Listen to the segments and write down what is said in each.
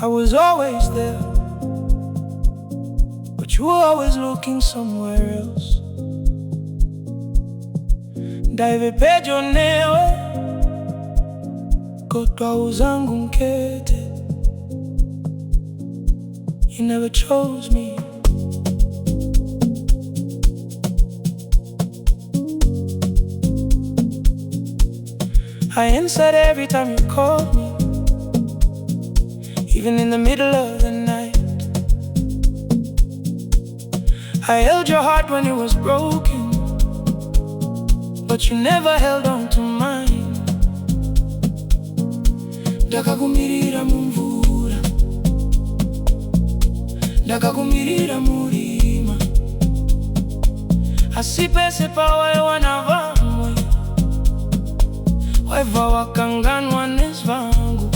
I was always there, but you were always looking somewhere else. Daive pejo newe kodwa uzangu nkete. You never chose me. I answered every time you called me, even in the middle of the night. I held your heart when it was broken, but you never held on to mine. Ndakakumirira mumvura, ndakakumirira murima. Asipese pawe wanavamwe, weva wakanganwa nesvangu.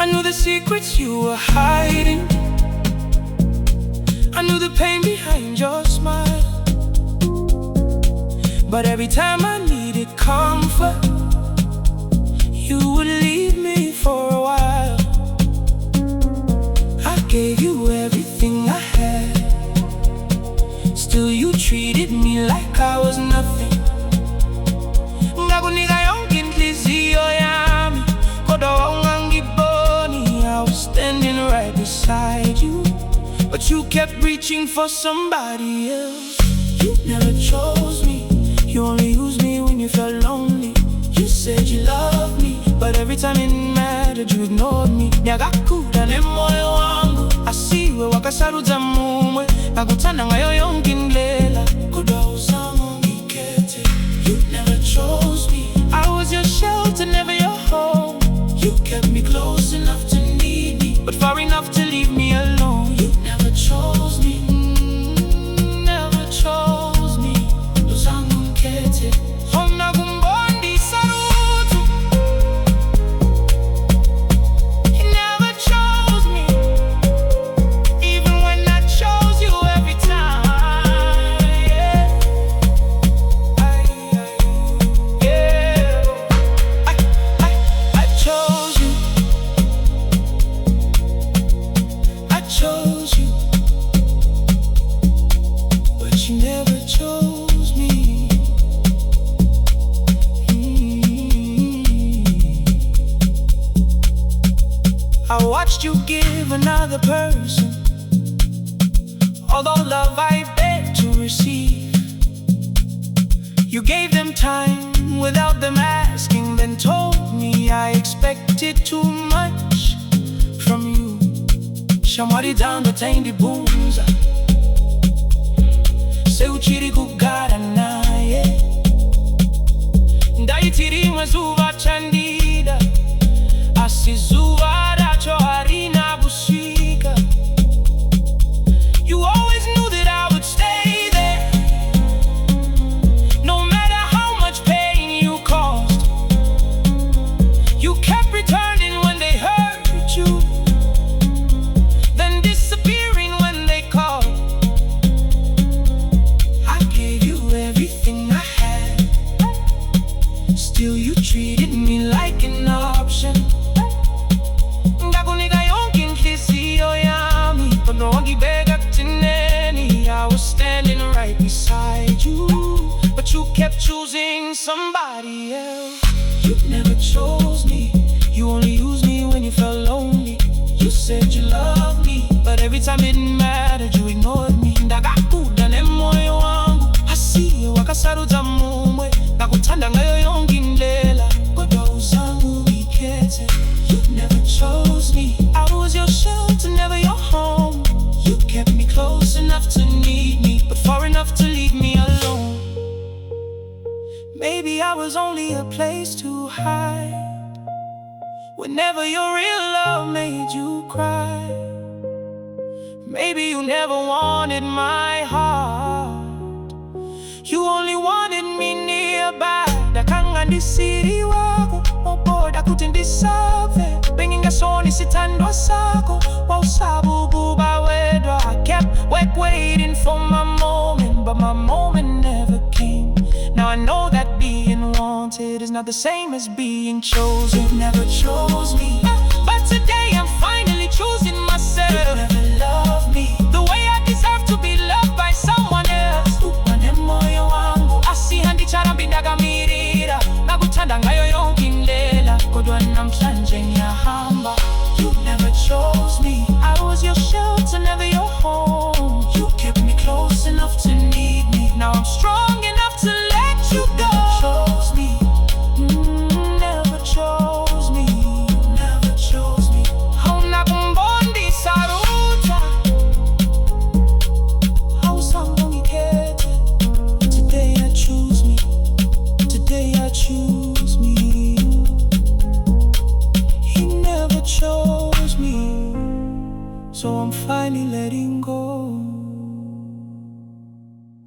I knew the secrets you were hiding, I knew the pain behind your smile. But every time I needed comfort, you would leave me for a while. I gave you everything I had, still you treated me like I was nothing. Ngakunika yonke inhliziyo yami, kodwa ungangiboni. I was standing right beside you, but you kept reaching for somebody else. You never chose me, you only used me when you felt lonely. You said you loved me, but every time it mattered you ignored me. Nyagakuda ne moyo wangu, asiwe wakasaruza mumwe. Nakutana ngayo yonke indlela, kodwa uzangu ngikhethe. You never chose me, I was your shelter, never your home. You kept me close enough to need me, but far enough to leave me alone. You never chose me, never chose me. Uzangu ngikhethe. Hona kumbondi sarutu. You never chose me, even when I chose you every time. Yeah. I chose you. I chose you, but you never chose me. I watched you give another person all the love I begged to receive. You gave them time without them asking, then told me I expected too much from you. Shamwari down the taindi bunza, se uchiri kugara naye. Ndaitiri mwezuva chandida, asizuva racho harina bushika. You always knew that I would stay there, no matter how much pain you caused. You kept returning when they hurt you, then disappearing when they called. I gave you everything I had, still you treated me like an option. Ngakunika yonke inhliziyo yami, kodwa wangibeka kuthini. I was standing right beside you, but you kept choosing somebody else. You never chose me, you only used me when you felt lonely. You said you loved me, but every time it mattered you ignored me. Ndakakuda ne moyo wangu, asiwe wakasaruza mumwe. Nakutanda ngayo yonke indlela, kodwa uzangu ngikhethe. You never chose me, I was your shelter, never your home. You kept me close enough to need me, but far enough to leave me alone. Maybe I was only a place to hide, whenever your real love made you cry. Maybe you never wanted my heart, you only wanted me nearby. Dakangandisiri wako, oboda kutindisave. Bengingasoni sithandwa sako, wawusabu kuba wedwa. I kept waiting for my moment, but my moment never came. Now I know that being wanted is not the same as being chosen. You never chose me, but so I'm finally letting go.